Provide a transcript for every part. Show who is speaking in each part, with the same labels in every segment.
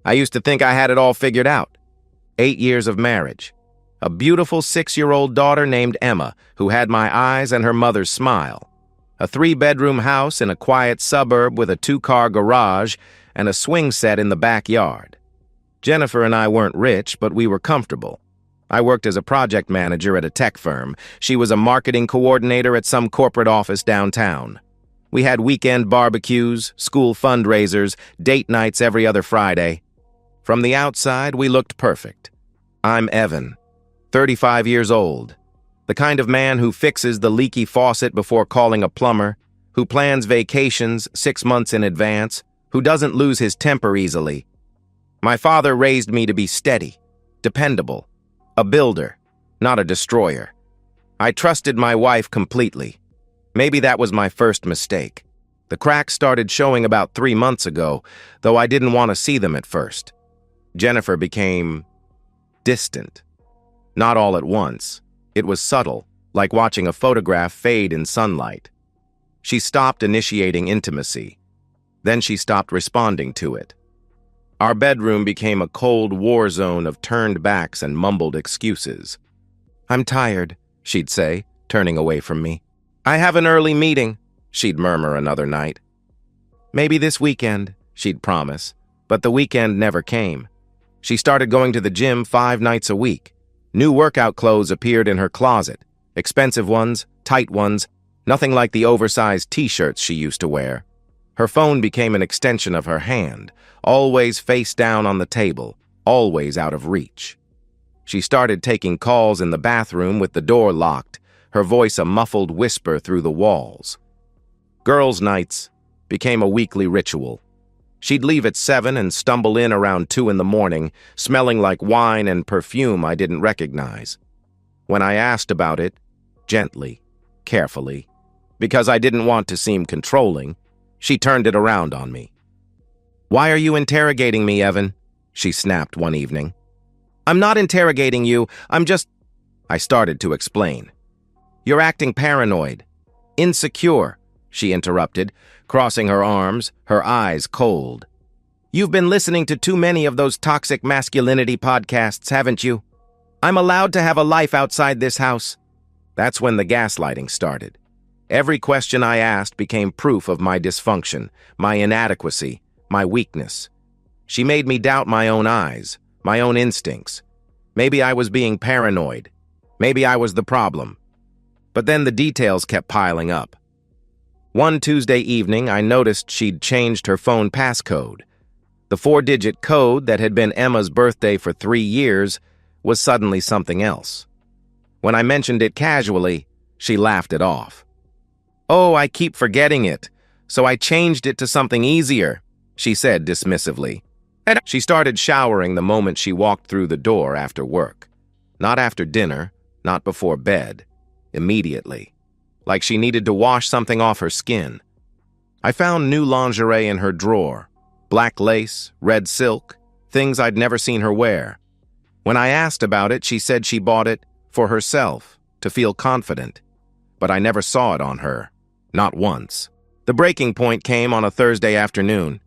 Speaker 1: I used to think I had it all figured out. 8 years of marriage. A beautiful 6-year-old daughter named Emma, who had my eyes and her mother's smile. A 3-bedroom house in a quiet suburb with a 2-car garage and a swing set in the backyard. Jennifer and I weren't rich, but we were comfortable. I worked as a project manager at a tech firm. She was a marketing coordinator at some corporate office downtown. We had weekend barbecues, school fundraisers, date nights every other Friday. From the outside, we looked perfect. I'm Evan, 35 years old. The kind of man who fixes the leaky faucet before calling a plumber, who plans vacations 6 months in advance, who doesn't lose his temper easily. My father raised me to be steady, dependable, a builder, not a destroyer. I trusted my wife completely. Maybe that was my first mistake. The cracks started showing about 3 months ago, though I didn't want to see them at first. Jennifer became distant. Not all at once. It was subtle, like watching a photograph fade in sunlight. She stopped initiating intimacy. Then she stopped responding to it. Our bedroom became a cold war zone of turned backs and mumbled excuses. "I'm tired," she'd say, turning away from me. "I have an early meeting," she'd murmur another night. "Maybe this weekend," she'd promise, but the weekend never came. She started going to the gym 5 nights a week. New workout clothes appeared in her closet, expensive ones, tight ones, nothing like the oversized t-shirts she used to wear. Her phone became an extension of her hand, always face down on the table, always out of reach. She started taking calls in the bathroom with the door locked, her voice a muffled whisper through the walls. Girls' nights became a weekly ritual. She'd leave at 7 and stumble in around 2 in the morning, smelling like wine and perfume I didn't recognize. When I asked about it, gently, carefully, because I didn't want to seem controlling, she turned it around on me. "Why are you interrogating me, Evan?" she snapped one evening. "I'm not interrogating you, I'm just—" I started to explain. "You're acting paranoid. Insecure," she interrupted, crossing her arms, her eyes cold. "You've been listening to too many of those toxic masculinity podcasts, haven't you? I'm allowed to have a life outside this house." That's when the gaslighting started. Every question I asked became proof of my dysfunction, my inadequacy, my weakness. She made me doubt my own eyes, my own instincts. Maybe I was being paranoid. Maybe I was the problem. But then the details kept piling up. One Tuesday evening, I noticed she'd changed her phone passcode. The 4-digit code that had been Emma's birthday for 3 years was suddenly something else. When I mentioned it casually, she laughed it off. "Oh, I keep forgetting it, so I changed it to something easier," she said dismissively. She started showering the moment she walked through the door after work. Not after dinner, not before bed. Immediately. Like she needed to wash something off her skin. I found new lingerie in her drawer. Black lace, red silk, things I'd never seen her wear. When I asked about it, she said she bought it for herself, to feel confident. But I never saw it on her. Not once. The breaking point came on a Thursday afternoon.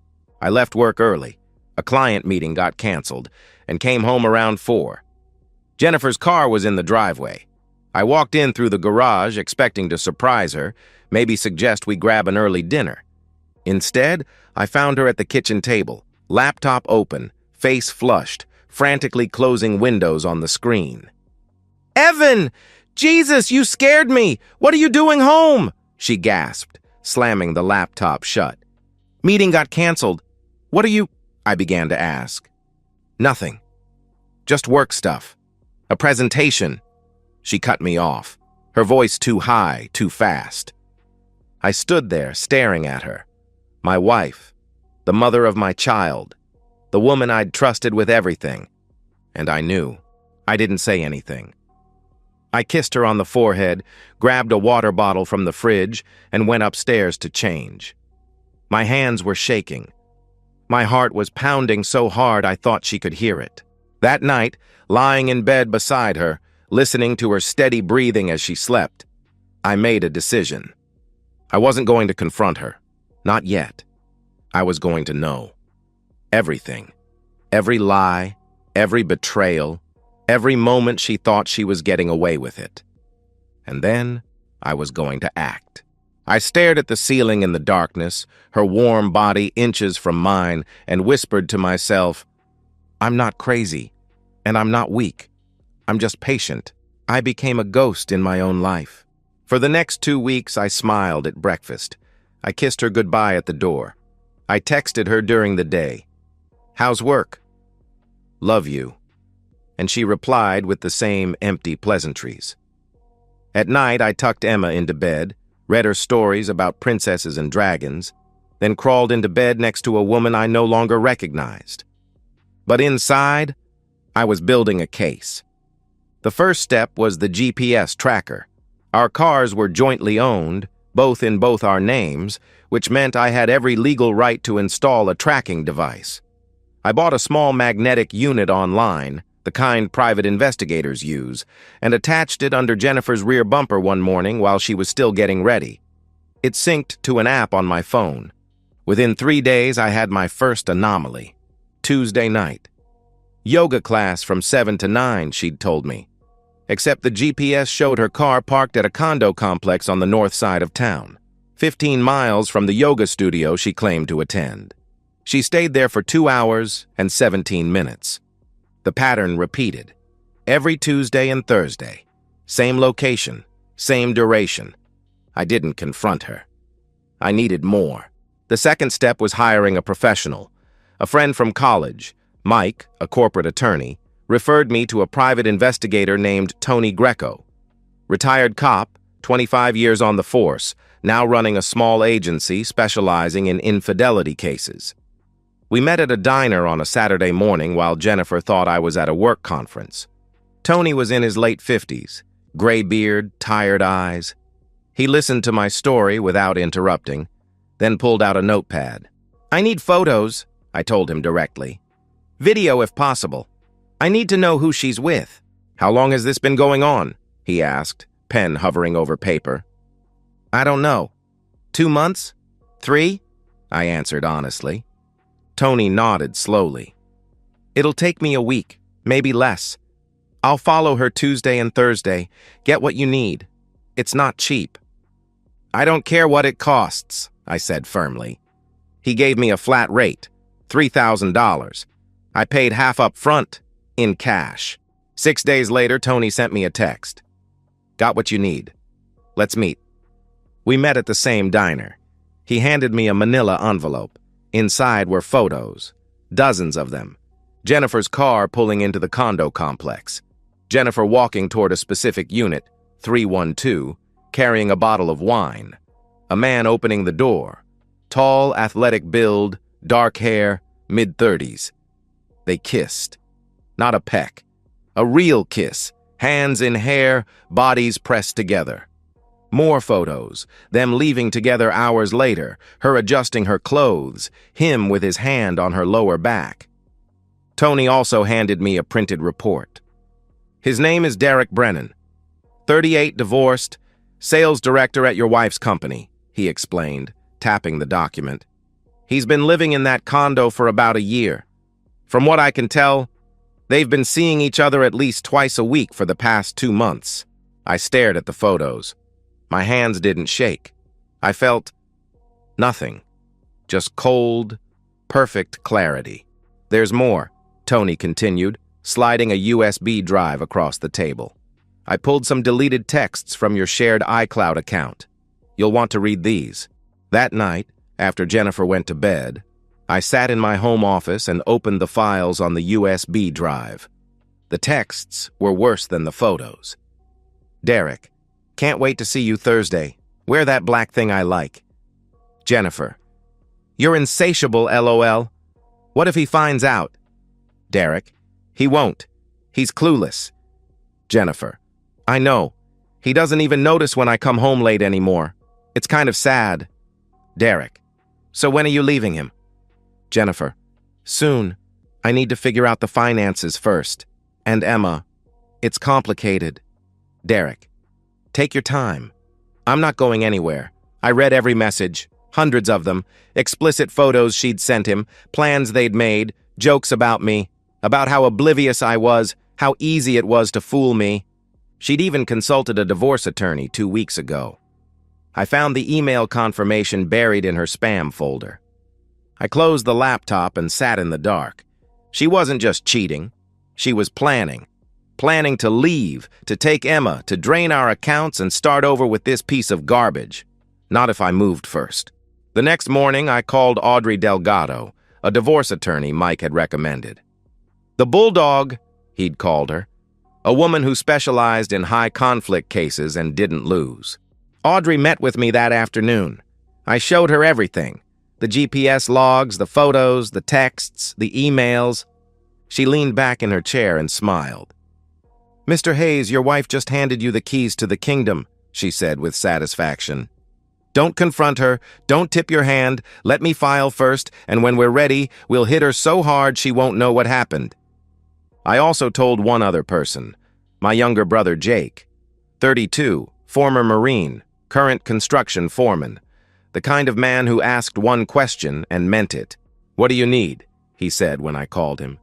Speaker 1: I left work early. A client meeting got canceled, and came home around 4. Jennifer's car was in the driveway. I walked in through the garage expecting to surprise her, maybe suggest we grab an early dinner. Instead, I found her at the kitchen table, laptop open, face flushed, frantically closing windows on the screen. "Evan! Jesus, you scared me! What are you doing home?" she gasped, slamming the laptop shut. "Meeting got canceled. What are you—" I began to ask. "Nothing. Just work stuff. A presentation." She cut me off, her voice too high, too fast. I stood there, staring at her. My wife, the mother of my child, the woman I'd trusted with everything. And I knew. I didn't say anything. I kissed her on the forehead, grabbed a water bottle from the fridge, and went upstairs to change. My hands were shaking. My heart was pounding so hard I thought she could hear it. That night, lying in bed beside her, listening to her steady breathing as she slept, I made a decision. I wasn't going to confront her. Not yet. I was going to know. Everything. Every lie, every betrayal, every moment she thought she was getting away with it. And then I was going to act. I stared at the ceiling in the darkness, her warm body inches from mine, and whispered to myself, "I'm not crazy, and I'm not weak. I'm just patient." I became a ghost in my own life. For the next 2 weeks, I smiled at breakfast. I kissed her goodbye at the door. I texted her during the day. "How's work?" "Love you." And she replied with the same empty pleasantries. At night, I tucked Emma into bed, read her stories about princesses and dragons, then crawled into bed next to a woman I no longer recognized. But inside, I was building a case. The first step was the GPS tracker. Our cars were jointly owned, both in both our names, which meant I had every legal right to install a tracking device. I bought a small magnetic unit online, the kind private investigators use, and attached it under Jennifer's rear bumper one morning while she was still getting ready. It synced to an app on my phone. Within 3 days, I had my first anomaly. Tuesday night. Yoga class from 7 to 9, she'd told me. Except the GPS showed her car parked at a condo complex on the north side of town, 15 miles from the yoga studio she claimed to attend. She stayed there for 2 hours and 17 minutes. The pattern repeated. Every Tuesday and Thursday. Same location, same duration. I didn't confront her. I needed more. The second step was hiring a professional. A friend from college, Mike, a corporate attorney, referred me to a private investigator named Tony Greco. Retired cop, 25 years on the force, now running a small agency specializing in infidelity cases. We met at a diner on a Saturday morning while Jennifer thought I was at a work conference. Tony was in his late 50s, gray beard, tired eyes. He listened to my story without interrupting, then pulled out a notepad. "I need photos," I told him directly. "Video if possible. I need to know who she's with." "How long has this been going on?" he asked, pen hovering over paper. "I don't know. 2 months? 3? I answered honestly. Tony nodded slowly. "It'll take me a week, maybe less. I'll follow her Tuesday and Thursday. Get what you need. It's not cheap." "I don't care what it costs," I said firmly. He gave me a flat rate, $3,000. I paid half up front, in cash. 6 days later, Tony sent me a text. "Got what you need. Let's meet." We met at the same diner. He handed me a manila envelope. Inside were photos, dozens of them. Jennifer's car pulling into the condo complex. Jennifer walking toward a specific unit, 312, carrying a bottle of wine. A man opening the door. Tall, athletic build, dark hair, mid-30s. They kissed. Not a peck. A real kiss, hands in hair, bodies pressed together. More photos, them leaving together hours later, her adjusting her clothes, him with his hand on her lower back. Tony also handed me a printed report. "His name is Derek Brennan. 38, divorced, sales director at your wife's company," he explained, tapping the document. "He's been living in that condo for about a year. From what I can tell, they've been seeing each other at least twice a week for the past 2 months." I stared at the photos. My hands didn't shake. I felt nothing. Just cold, perfect clarity. "There's more," Tony continued, sliding a USB drive across the table. "I pulled some deleted texts from your shared iCloud account. You'll want to read these." That night, after Jennifer went to bed, I sat in my home office and opened the files on the USB drive. The texts were worse than the photos. "Derek, can't wait to see you Thursday. Wear that black thing I like." Jennifer, "You're insatiable, LOL. What if he finds out?" Derek, "He won't. He's clueless." Jennifer, "I know. He doesn't even notice when I come home late anymore. It's kind of sad." Derek, "So when are you leaving him?" Jennifer, "Soon. I need to figure out the finances first. And Emma, it's complicated." Derek, "Take your time. I'm not going anywhere. I read every message, hundreds of them, explicit photos she'd sent him, plans they'd made, Jokes about me, about how oblivious I was, how easy it was to fool me. She'd even consulted a divorce attorney 2 weeks ago. I found the email confirmation buried in her spam folder. I closed the laptop and sat in the dark. She wasn't just cheating. She was planning. Planning to leave, to take Emma, to drain our accounts and start over with this piece of garbage. Not if I moved first. The next morning, I called Audrey Delgado, a divorce attorney Mike had recommended. The Bulldog, he'd called her. A woman who specialized in high-conflict cases and didn't lose. Audrey met with me that afternoon. I showed her everything. The GPS logs, the photos, the texts, the emails. She leaned back in her chair and smiled. "Mr. Hayes, your wife just handed you the keys to the kingdom," she said with satisfaction. "Don't confront her, don't tip your hand, let me file first, and when we're ready, we'll hit her so hard she won't know what happened." I also told one other person, my younger brother Jake, 32, former Marine, current construction foreman, the kind of man who asked one question and meant it. "What do you need?" he said when I called him.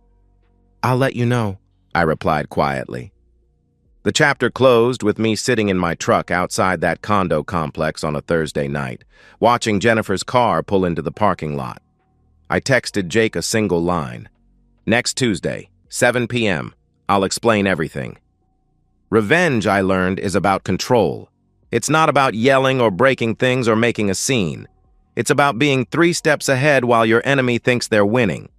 Speaker 1: "I'll let you know," I replied quietly. The chapter closed with me sitting in my truck outside that condo complex on a Thursday night, watching Jennifer's car pull into the parking lot. I texted Jake a single line. "Next Tuesday, 7 p.m., I'll explain everything." Revenge, I learned, is about control. It's not about yelling or breaking things or making a scene. It's about being 3 steps ahead while your enemy thinks they're winning.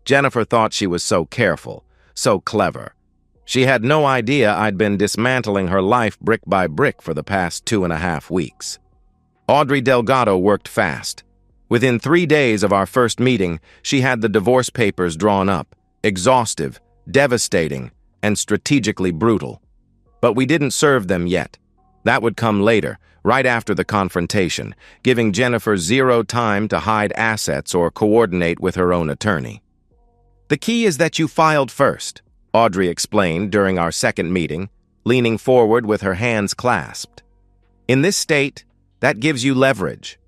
Speaker 1: Jennifer thought she was so careful, so clever. She had no idea I'd been dismantling her life brick by brick for the past 2.5 weeks. Audrey Delgado worked fast. Within 3 days of our first meeting, she had the divorce papers drawn up, exhaustive, devastating, and strategically brutal. But we didn't serve them yet. That would come later, right after the confrontation, giving Jennifer 0 time to hide assets or coordinate with her own attorney. "The key is that you filed first," Audrey explained during our second meeting, leaning forward with her hands clasped. "In this state, that gives you leverage.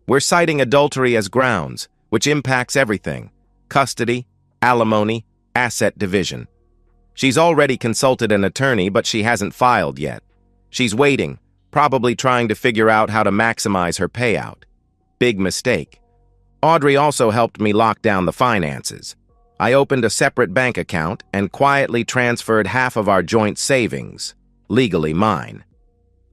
Speaker 1: We're citing adultery as grounds, which impacts everything: custody, alimony, asset division. She's already consulted an attorney, but she hasn't filed yet. She's waiting, probably trying to figure out how to maximize her payout. Big mistake. Audrey also helped me lock down the finances. I opened a separate bank account and quietly transferred half of our joint savings, legally mine.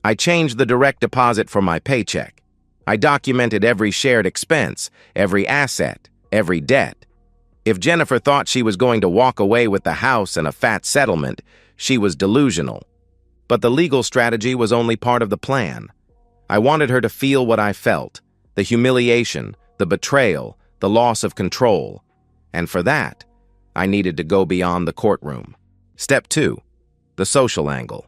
Speaker 1: I changed the direct deposit for my paycheck. I documented every shared expense, every asset, every debt. If Jennifer thought she was going to walk away with the house and a fat settlement, she was delusional. But the legal strategy was only part of the plan. I wanted her to feel what I felt: the humiliation, the betrayal, the loss of control. And for that, I needed to go beyond the courtroom. Step 2, the social angle.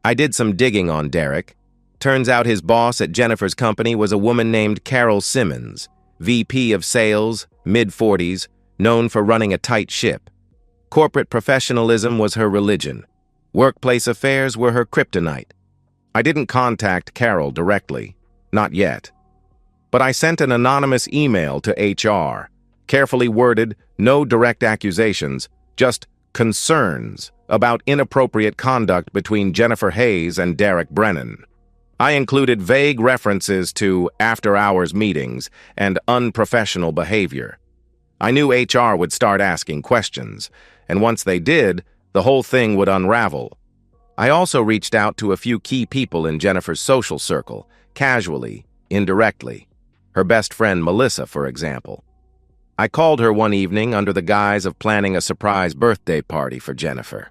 Speaker 1: I did some digging on Derek. Turns out his boss at Jennifer's company was a woman named Carol Simmons, VP of Sales, mid-40s, known for running a tight ship. Corporate professionalism was her religion. Workplace affairs were her kryptonite. I didn't contact Carol directly, not yet. But I sent an anonymous email to HR, carefully worded, no direct accusations, just concerns about inappropriate conduct between Jennifer Hayes and Derek Brennan. I included vague references to after-hours meetings and unprofessional behavior. I knew HR would start asking questions, and once they did, the whole thing would unravel. I also reached out to a few key people in Jennifer's social circle, casually, indirectly. Her best friend Melissa, for example. I called her one evening under the guise of planning a surprise birthday party for Jennifer.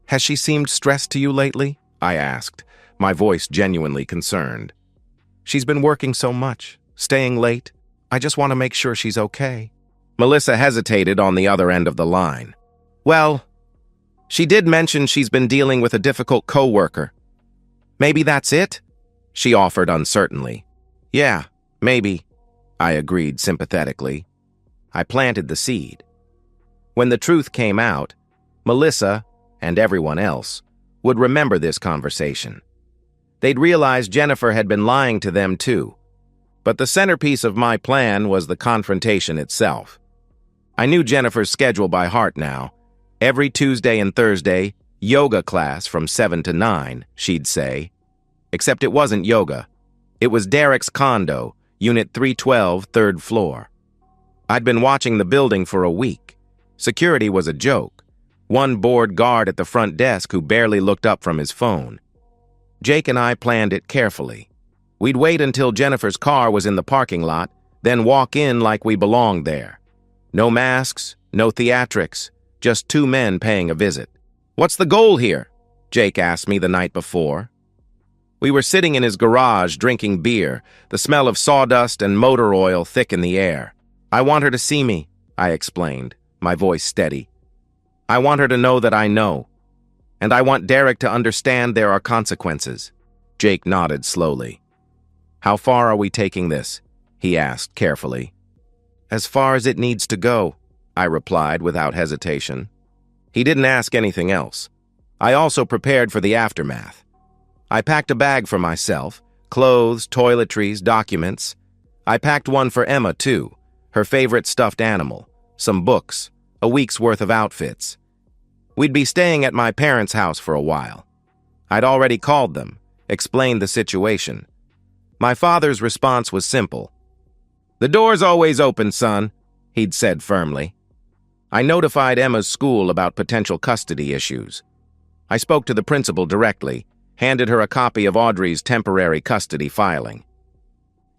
Speaker 1: "Has she seemed stressed to you lately?" I asked, my voice genuinely concerned. "She's been working so much, staying late. I just want to make sure she's okay." Melissa hesitated on the other end of the line. "Well, she did mention she's been dealing with a difficult coworker. Maybe that's it?" she offered uncertainly. "Yeah, maybe," I agreed sympathetically. I planted the seed. When the truth came out, Melissa, and everyone else, would remember this conversation. They'd realize Jennifer had been lying to them too. But the centerpiece of my plan was the confrontation itself. I knew Jennifer's schedule by heart now. Every Tuesday and Thursday, yoga class from 7 to 9, she'd say. Except it wasn't yoga. It was Derek's condo, Unit 312, third floor. I'd been watching the building for a week. Security was a joke. One bored guard at the front desk who barely looked up from his phone. Jake and I planned it carefully. We'd wait until Jennifer's car was in the parking lot, then walk in like we belonged there. No masks, no theatrics, just two men paying a visit. "What's the goal here?" Jake asked me the night before. We were sitting in his garage drinking beer, the smell of sawdust and motor oil thick in the air. "I want her to see me," I explained, my voice steady. "I want her to know that I know. And I want Derek to understand there are consequences." Jake nodded slowly. "How far are we taking this?" he asked carefully. "As far as it needs to go," I replied without hesitation. He didn't ask anything else. I also prepared for the aftermath. I packed a bag for myself, clothes, toiletries, documents. I packed one for Emma, too, her favorite stuffed animal, some books, a week's worth of outfits. We'd be staying at my parents' house for a while. I'd already called them, explained the situation. My father's response was simple. "The door's always open, son," he'd said firmly. I notified Emma's school about potential custody issues. I spoke to the principal directly, handed her a copy of Audrey's temporary custody filing.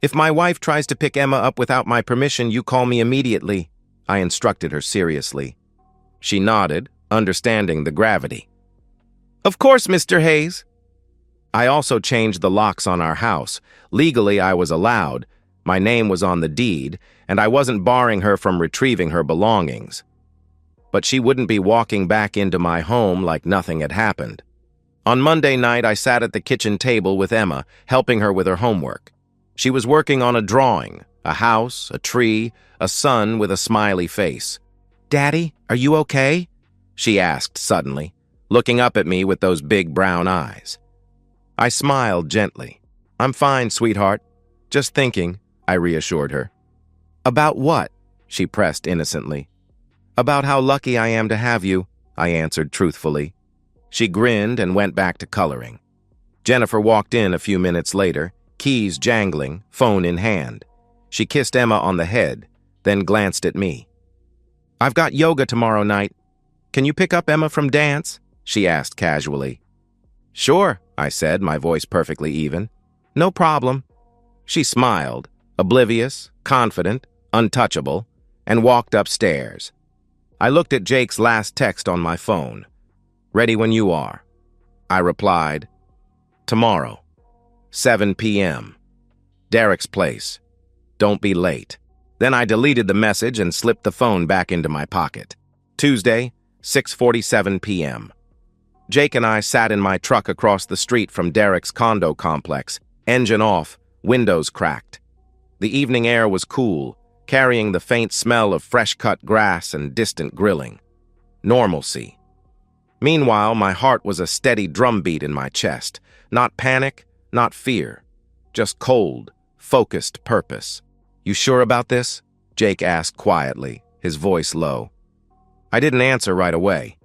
Speaker 1: "If my wife tries to pick Emma up without my permission, you call me immediately," I instructed her seriously. She nodded, understanding the gravity. "Of course, Mr. Hayes." I also changed the locks on our house. Legally, I was allowed. My name was on the deed, and I wasn't barring her from retrieving her belongings. But she wouldn't be walking back into my home like nothing had happened. On Monday night, I sat at the kitchen table with Emma, helping her with her homework. She was working on a drawing, a house, a tree, a sun with a smiley face. "Daddy, are you okay?" she asked suddenly, looking up at me with those big brown eyes. I smiled gently. "I'm fine, sweetheart. Just thinking," I reassured her. "About what?" she pressed innocently. "About how lucky I am to have you," I answered truthfully. She grinned and went back to coloring. Jennifer walked in a few minutes later, keys jangling, phone in hand. She kissed Emma on the head, then glanced at me. "I've got yoga tomorrow night. Can you pick up Emma from dance?" she asked casually. "Sure," I said, my voice perfectly even. "No problem." She smiled, oblivious, confident, untouchable, and walked upstairs. I looked at Jake's last text on my phone. "Ready when you are." I replied, "Tomorrow, 7 p.m. Derek's place. Don't be late." Then I deleted the message and slipped the phone back into my pocket. Tuesday, 6:47 p.m. Jake and I sat in my truck across the street from Derek's condo complex, engine off, windows cracked. The evening air was cool, carrying the faint smell of fresh-cut grass and distant grilling. Normalcy. Meanwhile, my heart was a steady drumbeat in my chest. Not panic, not fear. Just cold, focused purpose. "You sure about this?" Jake asked quietly, his voice low. I didn't answer right away.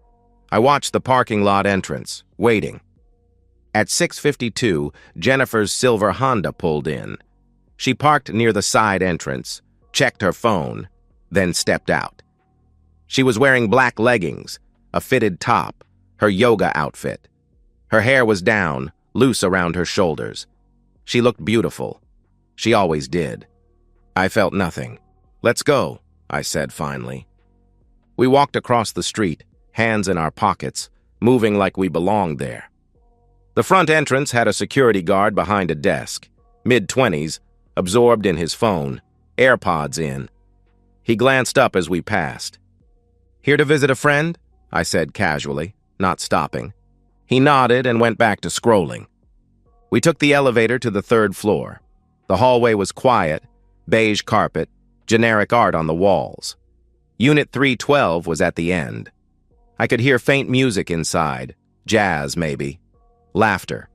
Speaker 1: I watched the parking lot entrance, waiting. At 6:52, Jennifer's silver Honda pulled in. She parked near the side entrance, checked her phone, then stepped out. She was wearing black leggings, a fitted top, her yoga outfit. Her hair was down, loose around her shoulders. She looked beautiful. She always did. I felt nothing. "Let's go," I said finally. We walked across the street, hands in our pockets, moving like we belonged there. The front entrance had a security guard behind a desk, mid-20s, absorbed in his phone, AirPods in. He glanced up as we passed. "Here to visit a friend?" I said casually, not stopping. He nodded and went back to scrolling. We took the elevator to the third floor. The hallway was quiet, beige carpet, generic art on the walls. Unit 312 was at the end. I could hear faint music inside, jazz maybe, laughter.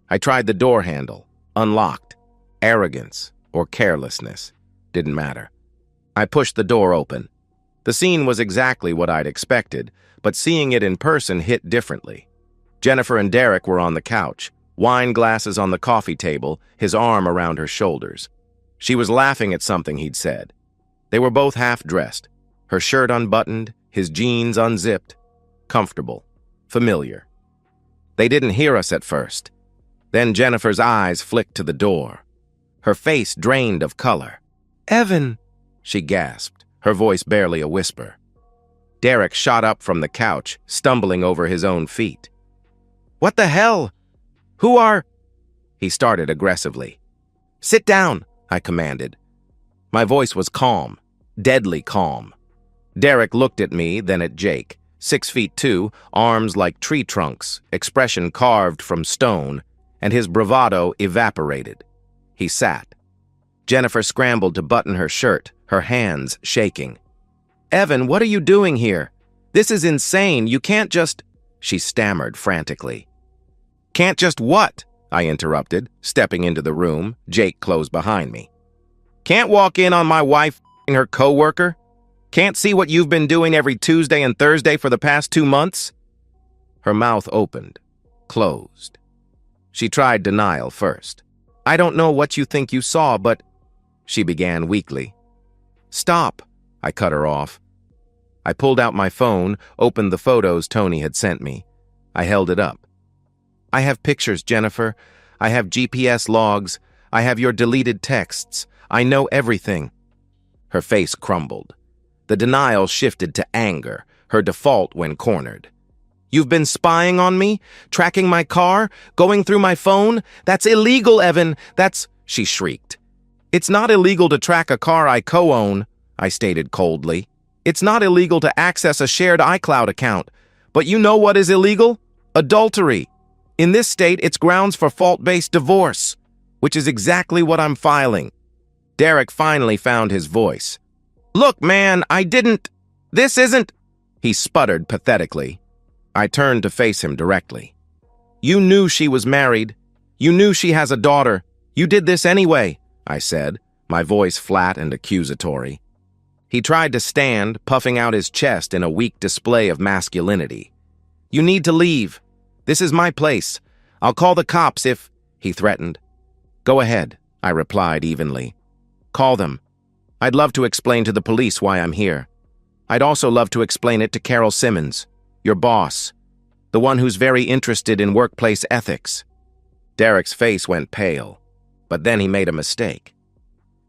Speaker 1: I tried the door handle, unlocked. Arrogance or carelessness, didn't matter. I pushed the door open. The scene was exactly what I'd expected, but seeing it in person hit differently. Jennifer and Derek were on the couch, wine glasses on the coffee table, his arm around her shoulders. She was laughing at something he'd said. They were both half-dressed, her shirt unbuttoned, his jeans unzipped. Comfortable. Familiar. They didn't hear us at first. Then Jennifer's eyes flicked to the door. Her face drained of color. "Evan," she gasped, her voice barely a whisper. Derek shot up from the couch, stumbling over his own feet. "What the hell? Who are—" He started aggressively. "Sit down," I commanded. My voice was calm, deadly calm. Derek looked at me, then at Jake, 6'2", arms like tree trunks, expression carved from stone, and his bravado evaporated. He sat. Jennifer scrambled to button her shirt, her hands shaking. "Evan, what are you doing here? This is insane. You can't just—" She stammered frantically. "Can't just what?" I interrupted, stepping into the room. Jake closed behind me. "Can't walk in on my wife f***ing her coworker? Can't see what you've been doing every Tuesday and Thursday for the past 2 months?" Her mouth opened, closed. She tried denial first. "I don't know what you think you saw, but—" She began weakly. "Stop," I cut her off. I pulled out my phone, opened the photos Tony had sent me. I held it up. "I have pictures, Jennifer. I have GPS logs. I have your deleted texts. I know everything." Her face crumbled. The denial shifted to anger, her default when cornered. "You've been spying on me? Tracking my car? Going through my phone? That's illegal, Evan! That's—" She shrieked. "It's not illegal to track a car I co-own," I stated coldly. "It's not illegal to access a shared iCloud account. But you know what is illegal? Adultery. In this state, it's grounds for fault-based divorce, which is exactly what I'm filing." Derek finally found his voice. "Look, man, I didn't— This isn't—" He sputtered pathetically. I turned to face him directly. "You knew she was married. You knew she has a daughter. You did this anyway," I said, my voice flat and accusatory. He tried to stand, puffing out his chest in a weak display of masculinity. "You need to leave. This is my place. I'll call the cops if—" he threatened. "Go ahead," I replied evenly. "Call them. I'd love to explain to the police why I'm here. I'd also love to explain it to Carol Simmons, your boss, the one who's very interested in workplace ethics." Derek's face went pale, but then he made a mistake.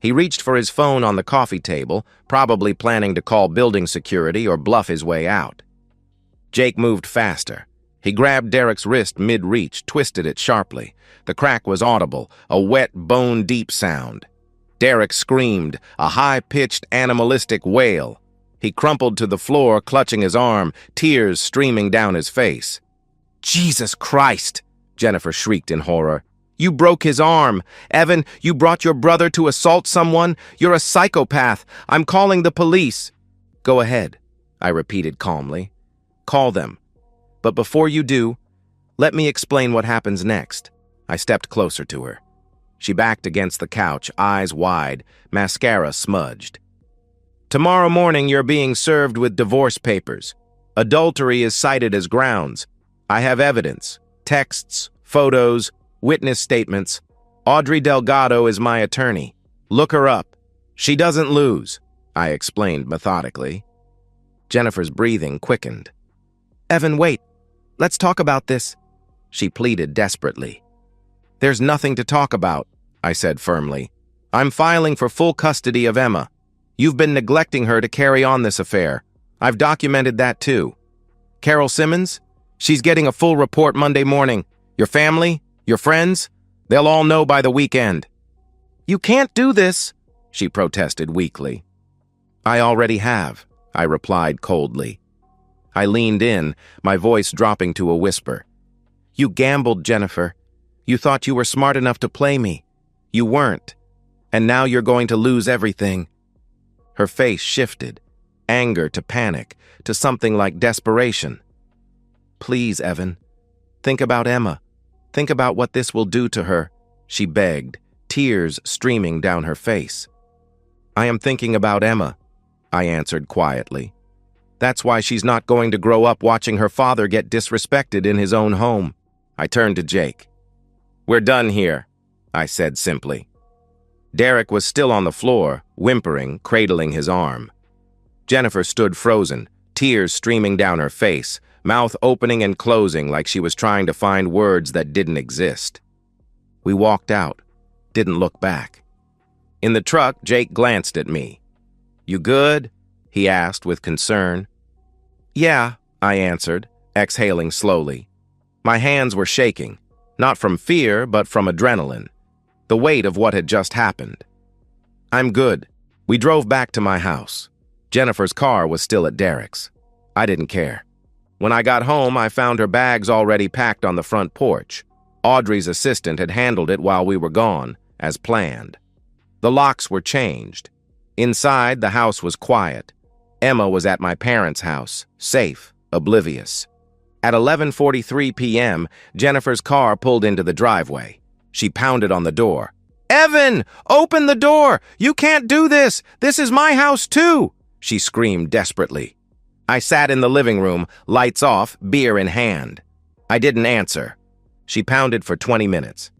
Speaker 1: He reached for his phone on the coffee table, probably planning to call building security or bluff his way out. Jake moved faster. He grabbed Derek's wrist mid-reach, twisted it sharply. The crack was audible, a wet, bone-deep sound. Derek screamed, a high-pitched, animalistic wail. He crumpled to the floor, clutching his arm, tears streaming down his face. "Jesus Christ!" Jennifer shrieked in horror. "You broke his arm. Evan, you brought your brother to assault someone? You're a psychopath. I'm calling the police." "Go ahead," I repeated calmly. "Call them. But before you do, let me explain what happens next." I stepped closer to her. She backed against the couch, eyes wide, mascara smudged. "Tomorrow morning you're being served with divorce papers. Adultery is cited as grounds. I have evidence, texts, photos, witness statements. Audrey Delgado is my attorney. Look her up. She doesn't lose," I explained methodically. Jennifer's breathing quickened. "Evan, wait. Let's talk about this," she pleaded desperately. "There's nothing to talk about," I said firmly. "I'm filing for full custody of Emma. You've been neglecting her to carry on this affair. I've documented that too. Carol Simmons? She's getting a full report Monday morning. Your family? Your friends? They'll all know by the weekend." "You can't do this," she protested weakly. "I already have," I replied coldly. I leaned in, my voice dropping to a whisper. "You gambled, Jennifer. You thought you were smart enough to play me. You weren't. And now you're going to lose everything." Her face shifted, anger to panic, to something like desperation. "Please, Evan, think about Emma. Think about what this will do to her," she begged, tears streaming down her face. "I am thinking about Emma. I answered quietly. That's why she's not going to grow up watching her father get disrespected in his own home. I turned to Jake. We're done here, I said simply. Derek was still on the floor, whimpering, cradling his arm. Jennifer stood frozen, tears streaming down her face, mouth opening and closing like she was trying to find words that didn't exist. We walked out, didn't look back. In the truck, Jake glanced at me. You good? He asked with concern. Yeah, I answered, exhaling slowly. My hands were shaking, not from fear, but from adrenaline, the weight of what had just happened. I'm good. We drove back to my house. Jennifer's car was still at Derek's. I didn't care. When I got home, I found her bags already packed on the front porch. Audrey's assistant had handled it while we were gone, as planned. The locks were changed. Inside, the house was quiet. Emma was at my parents' house, safe, oblivious. At 11:43 p.m., Jennifer's car pulled into the driveway. She pounded on the door. Evan, open the door! You can't do this! This is my house too! She screamed desperately. I sat in the living room, lights off, beer in hand. I didn't answer. She pounded for 20 minutes.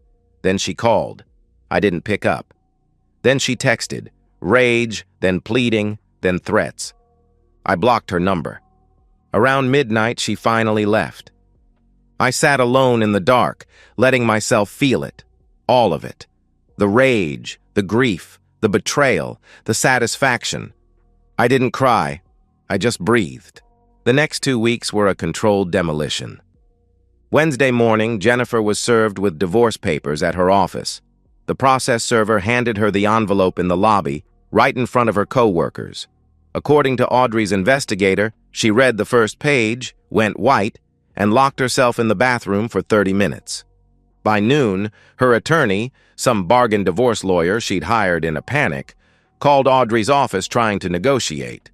Speaker 1: Then she called. I didn't pick up. Then she texted, rage, then pleading, then threats. I blocked her number. Around midnight, she finally left. I sat alone in the dark, letting myself feel it, all of it. The rage, the grief, the betrayal, the satisfaction. I didn't cry. I just breathed. The next 2 weeks were a controlled demolition. Wednesday morning, Jennifer was served with divorce papers at her office. The process server handed her the envelope in the lobby, right in front of her co-workers. According to Audrey's investigator, she read the first page, went white, and locked herself in the bathroom for 30 minutes. By noon, her attorney, some bargain divorce lawyer she'd hired in a panic, called Audrey's office trying to negotiate.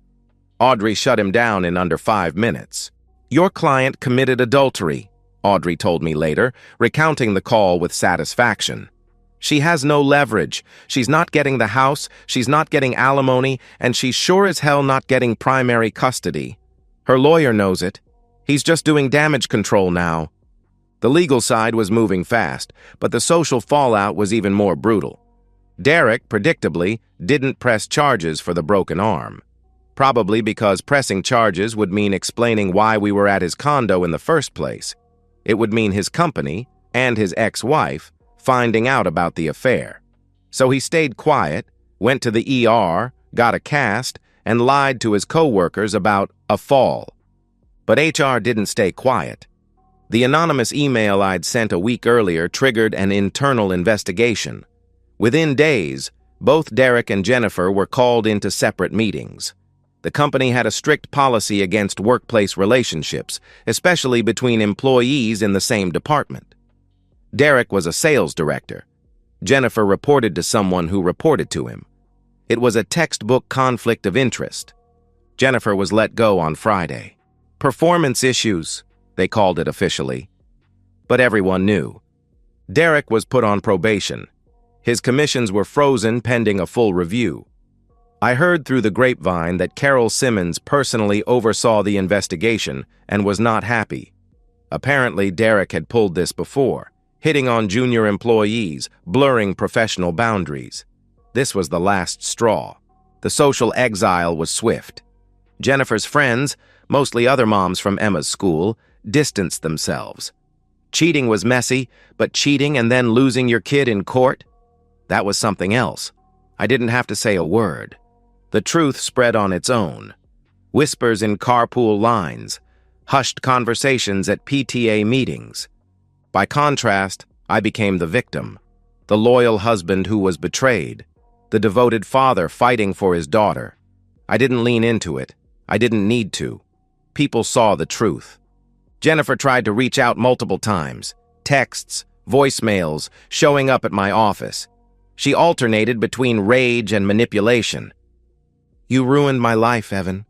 Speaker 1: Audrey shut him down in under 5 minutes. Your client committed adultery, Audrey told me later, recounting the call with satisfaction. She has no leverage. She's not getting the house, she's not getting alimony, and she's sure as hell not getting primary custody. Her lawyer knows it. He's just doing damage control now. The legal side was moving fast, but the social fallout was even more brutal. Derek, predictably, didn't press charges for the broken arm. Probably because pressing charges would mean explaining why we were at his condo in the first place. It would mean his company, and his ex-wife, finding out about the affair. So he stayed quiet, went to the ER, got a cast, and lied to his co-workers about a fall. But HR didn't stay quiet. The anonymous email I'd sent a week earlier triggered an internal investigation. Within days, both Derek and Jennifer were called into separate meetings. The company had a strict policy against workplace relationships, especially between employees in the same department. Derek was a sales director. Jennifer reported to someone who reported to him. It was a textbook conflict of interest. Jennifer was let go on Friday. Performance issues, they called it officially. But everyone knew. Derek was put on probation. His commissions were frozen pending a full review. I heard through the grapevine that Carol Simmons personally oversaw the investigation and was not happy. Apparently, Derek had pulled this before, hitting on junior employees, blurring professional boundaries. This was the last straw. The social exile was swift. Jennifer's friends, mostly other moms from Emma's school, distanced themselves. Cheating was messy, but cheating and then losing your kid in court? That was something else. I didn't have to say a word. The truth spread on its own. Whispers in carpool lines, hushed conversations at PTA meetings. By contrast, I became the victim, the loyal husband who was betrayed, the devoted father fighting for his daughter. I didn't lean into it. I didn't need to. People saw the truth. Jennifer tried to reach out multiple times, texts, voicemails, showing up at my office. She alternated between rage and manipulation. You ruined my life, Evan.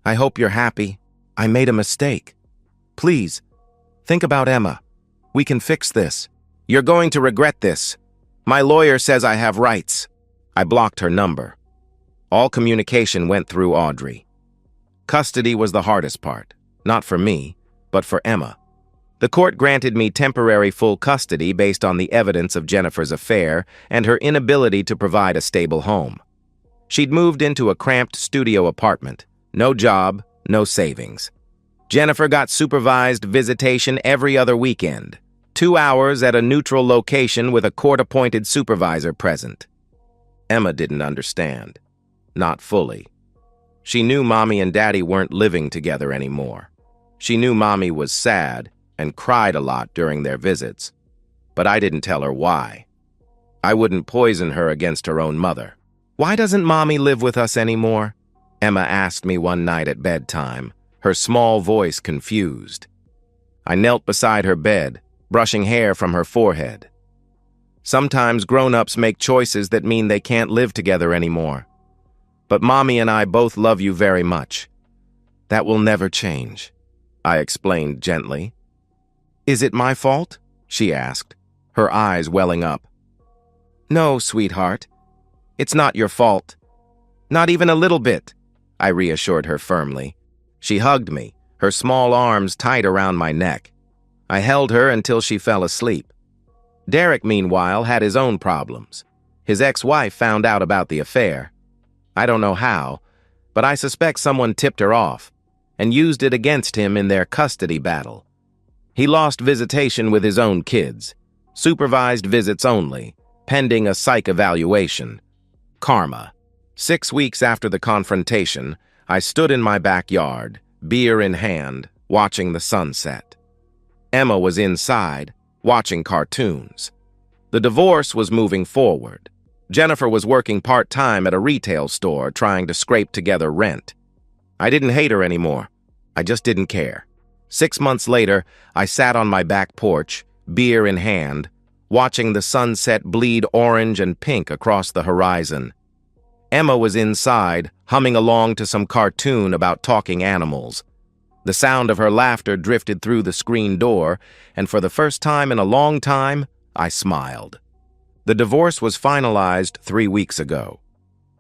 Speaker 1: I hope you're happy. I made a mistake. Please, think about Emma. We can fix this. You're going to regret this. My lawyer says I have rights. I blocked her number. All communication went through Audrey. Custody was the hardest part, not for me, but for Emma. The court granted me temporary full custody based on the evidence of Jennifer's affair and her inability to provide a stable home. She'd moved into a cramped studio apartment, no job, no savings. Jennifer got supervised visitation every other weekend, 2 hours at a neutral location with a court-appointed supervisor present. Emma didn't understand. Not fully. She knew Mommy and Daddy weren't living together anymore. She knew Mommy was sad and cried a lot during their visits, but I didn't tell her why. I wouldn't poison her against her own mother. "Why doesn't Mommy live with us anymore?" Emma asked me one night at bedtime, her small voice confused. I knelt beside her bed, brushing hair from her forehead. Sometimes grown-ups make choices that mean they can't live together anymore. But Mommy and I both love you very much. That will never change, I explained gently. "Is it my fault?" she asked, her eyes welling up. "No, sweetheart. It's not your fault. Not even a little bit," I reassured her firmly. She hugged me, her small arms tight around my neck. I held her until she fell asleep. Derek, meanwhile, had his own problems. His ex-wife found out about the affair. I don't know how, but I suspect someone tipped her off and used it against him in their custody battle. He lost visitation with his own kids, supervised visits only, pending a psych evaluation. Karma. 6 weeks after the confrontation, I stood in my backyard, beer in hand, watching the sunset. Emma was inside, watching cartoons. The divorce was moving forward. Jennifer was working part-time at a retail store trying to scrape together rent. I didn't hate her anymore. I just didn't care. 6 months later, I sat on my back porch, beer in hand, watching the sunset bleed orange and pink across the horizon. Emma was inside, humming along to some cartoon about talking animals. The sound of her laughter drifted through the screen door, and for the first time in a long time, I smiled. The divorce was finalized 3 weeks ago.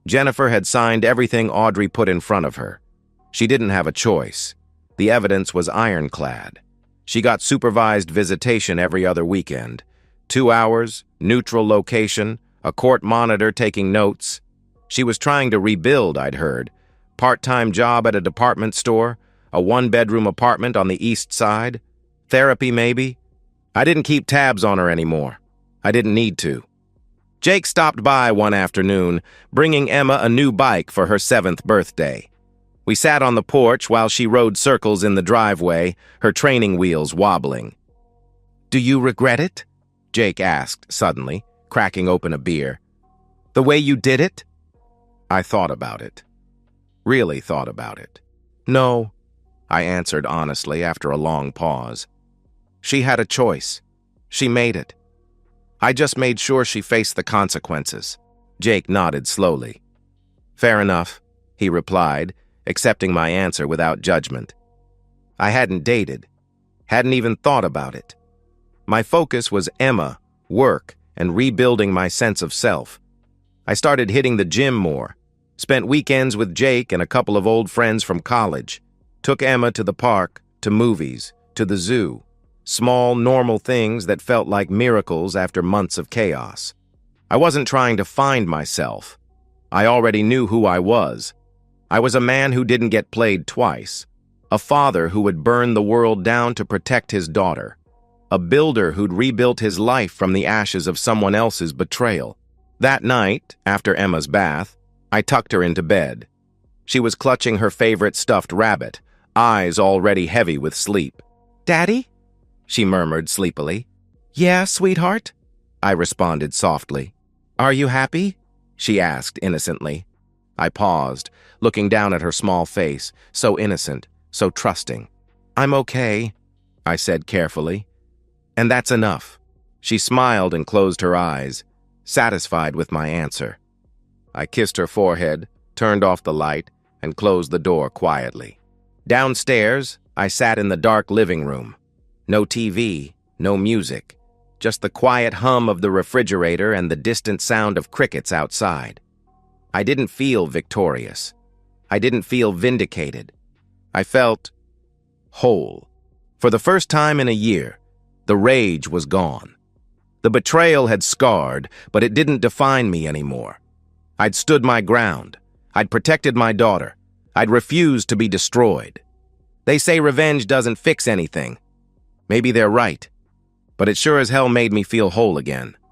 Speaker 1: Jennifer had signed everything Audrey put in front of her. She didn't have a choice. The evidence was ironclad. She got supervised visitation every other weekend. 2 hours, neutral location, a court monitor taking notes. She was trying to rebuild, I'd heard. Part-time job at a department store, a 1-bedroom apartment on the east side, therapy maybe. I didn't keep tabs on her anymore. I didn't need to. Jake stopped by one afternoon, bringing Emma a new bike for her 7th birthday. We sat on the porch while she rode circles in the driveway, her training wheels wobbling. "Do you regret it?" Jake asked suddenly, cracking open a beer. "The way you did it?" I thought about it. Really thought about it. "No," I answered honestly after a long pause. She had a choice. She made it. I just made sure she faced the consequences. Jake nodded slowly. "Fair enough," he replied, accepting my answer without judgment. I hadn't dated, hadn't even thought about it. My focus was Emma, work, and rebuilding my sense of self. I started hitting the gym more, spent weekends with Jake and a couple of old friends from college, took Emma to the park, to movies, to the zoo. Small, normal things that felt like miracles after months of chaos. I wasn't trying to find myself. I already knew who I was. I was a man who didn't get played twice. A father who would burn the world down to protect his daughter. A builder who'd rebuilt his life from the ashes of someone else's betrayal. That night, after Emma's bath, I tucked her into bed. She was clutching her favorite stuffed rabbit, eyes already heavy with sleep. "Daddy?" she murmured sleepily. "Yeah, sweetheart?" I responded softly. "Are you happy?" she asked innocently. I paused, looking down at her small face, so innocent, so trusting. "I'm okay," I said carefully. "And that's enough." She smiled and closed her eyes, satisfied with my answer. I kissed her forehead, turned off the light, and closed the door quietly. Downstairs, I sat in the dark living room. No TV, no music, just the quiet hum of the refrigerator and the distant sound of crickets outside. I didn't feel victorious. I didn't feel vindicated. I felt whole. For the first time in a year, the rage was gone. The betrayal had scarred, but it didn't define me anymore. I'd stood my ground. I'd protected my daughter. I'd refused to be destroyed. They say revenge doesn't fix anything. Maybe they're right, but it sure as hell made me feel whole again.